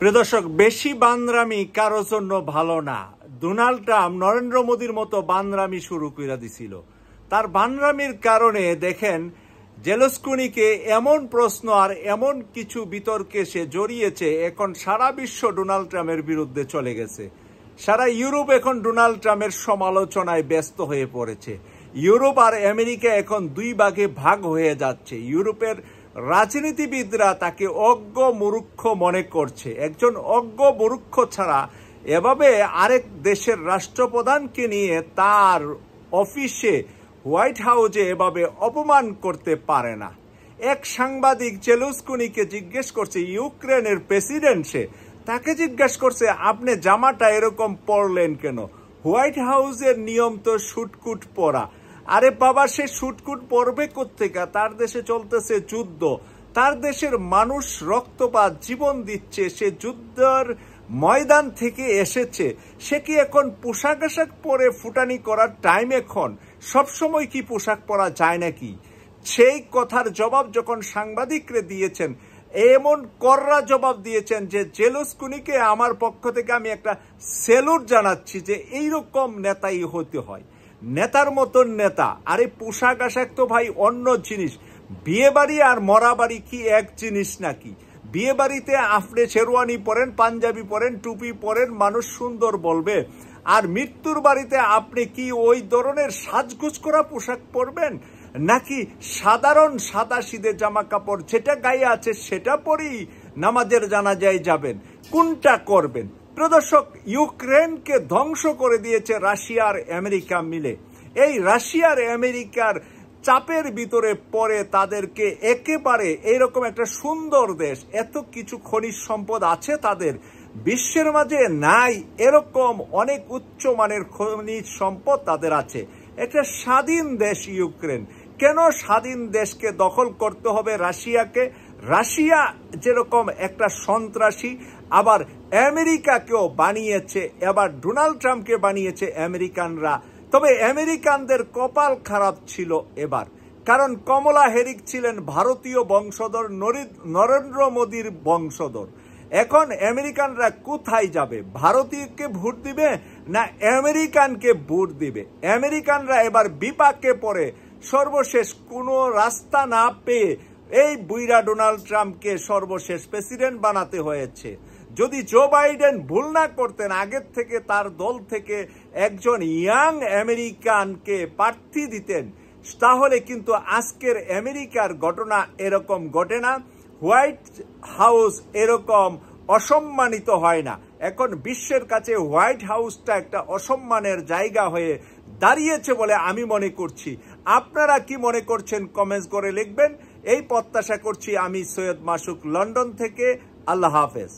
প্রিয় দর্শক, বেশি বান্দরামি কারোর জন্য ভালো না। ডোনাল্ড ট্রাম্প নরেন্দ্র মোদীর মতো বান্দরামি শুরু করে দিছিল। তার বান্দরামির কারণে দেখেন জেলস্কুনিকে এমন প্রশ্ন আর এমন কিছু বিতর্কে সে জড়িয়েছে, এখন সারা বিশ্ব ডোনাল্ড ট্রাম্পের বিরুদ্ধে চলে গেছে। সারা ইউরোপ এখন ডোনাল্ড ট্রাম্পের সমালোচনায় ব্যস্ত হয়ে পড়েছে। ইউরোপ আর আমেরিকা এখন দুই ভাগে ভাগ হয়ে যাচ্ছে। ইউরোপের রাজনীতিবিদরা তাকে অজ্ঞ মূর্খ মনে করছে। একজন অজ্ঞ মূর্খ ছাড়া এভাবে আরেক দেশের রাষ্ট্রপ্রধানকে নিয়ে তার অফিসে হোয়াইট হাউসে এভাবে অপমান করতে পারে না। এক সাংবাদিক জেলস্কুনিকে জিজ্ঞেস করছে, ইউক্রেনের প্রেসিডেন্ট সে, তাকে জিজ্ঞেস করছে আপনি জামাটা এরকম পরলেন কেন? হোয়াইট হাউসের নিয়ম তো শুটকুট পরা। আরে বাবা, সে শুটকুট পরবে কোত্থেকে? তার দেশে চলতেছে যুদ্ধ, তার দেশের মানুষ রক্তপাত জীবন দিচ্ছে, সে যুদ্ধের ময়দান থেকে এসেছে। সে কি এখন পোশাক আশাক পরে ফুটানি করার টাইম? এখন সবসময় কি পোশাক পরা যায় নাকি? সেই কথার জবাব যখন সাংবাদিকরে দিয়েছেন, এমন কররা জবাব দিয়েছেন যে জেলস্কুনিকে আমার পক্ষ থেকে আমি একটা স্যালুট জানাচ্ছি যে এইরকম নেতাই হতে হয়, নেতার মতন নেতা। আরে পোশাক আশাক তো ভাই অন্য জিনিস। বিয়ে বাড়ি আর মরা বাড়ি কি এক জিনিস নাকি? বিয়ে বাড়িতে আপনি শেরওয়ানি পরেন, পাঞ্জাবি পরেন, টুপি পরেন, মানুষ সুন্দর বলবে। আর মৃত্যুর বাড়িতে আপনি কি ওই ধরনের সাজগোজ করা পোশাক পরবেন, নাকি সাধারণ সাদা সিধে জামা কাপড় যেটা গায়ে আছে সেটা পরেই নামাজের জানাজায় যাবেন? কোনটা করবেন? প্রিয় দর্শক, ইউক্রেনকে ধ্বংস করে দিয়েছে রাশিয়া আর আমেরিকা মিলে। এই রাশিয়া আর আমেরিকার চাপের ভিতরে পড়ে তাদেরকে একেবারে এইরকম একটা সুন্দর দেশ, এত কিছু খনিজ সম্পদ আছে তাদের, বিশ্বের মাঝে নাই এরকম অনেক উচ্চমানের খনিজ সম্পদ তাদের আছে। একটা স্বাধীন দেশ ইউক্রেন। কেন স্বাধীন দেশকে দখল করতে হবে রাশিয়াকে? রাশিয়া যেরকম একটা সন্ত্রাসী, আবার আমেরিকাকেও বানিয়েছে, এবার ডোনাল্ড ট্রাম্পকে বানিয়েছে আমেরিকানরা। তবে আমেরিকানদের কপাল খারাপ ছিল এবার, কারণ কমলা হ্যারিস ছিলেন ভারতীয় বংশধর, নরেন্দ্র মোদীর বংশধর। এখন আমেরিকানরা কোথায় যাবে? ভারতীয়কে ভোট দিবে না আমেরিকানকে ভোট দিবে? আমেরিকানরা এবার বিপাকে পড়ে সর্বশেষ কোনো রাস্তা না পেয়ে এই বুইরা ডোনাল্ড ট্রাম্পকে সর্বশেষ প্রেসিডেন্ট বানাতে হয়েছে। যদি জো বাইডেন ভুল না করতেন, আগের থেকে তার দল থেকে একজন ইয়াং আমেরিকানকে প্রার্থী দিতেন, তাহলে কিন্তু আজকের আমেরিকার ঘটনা এরকম ঘটে না, হোয়াইট হাউস এরকম অসম্মানিত হয় না। এখন বিশ্বের কাছে হোয়াইট হাউসটা একটা অসম্মানের জায়গা হয়ে দাঁড়িয়েছে বলে আমি মনে করছি। আপনারা কি মনে করছেন কমেন্টস করে লিখবেন। এই প্রত্যাশা করছি। আমি সৈয়দ মাসুক, লন্ডন থেকে। আল্লাহ হাফেজ।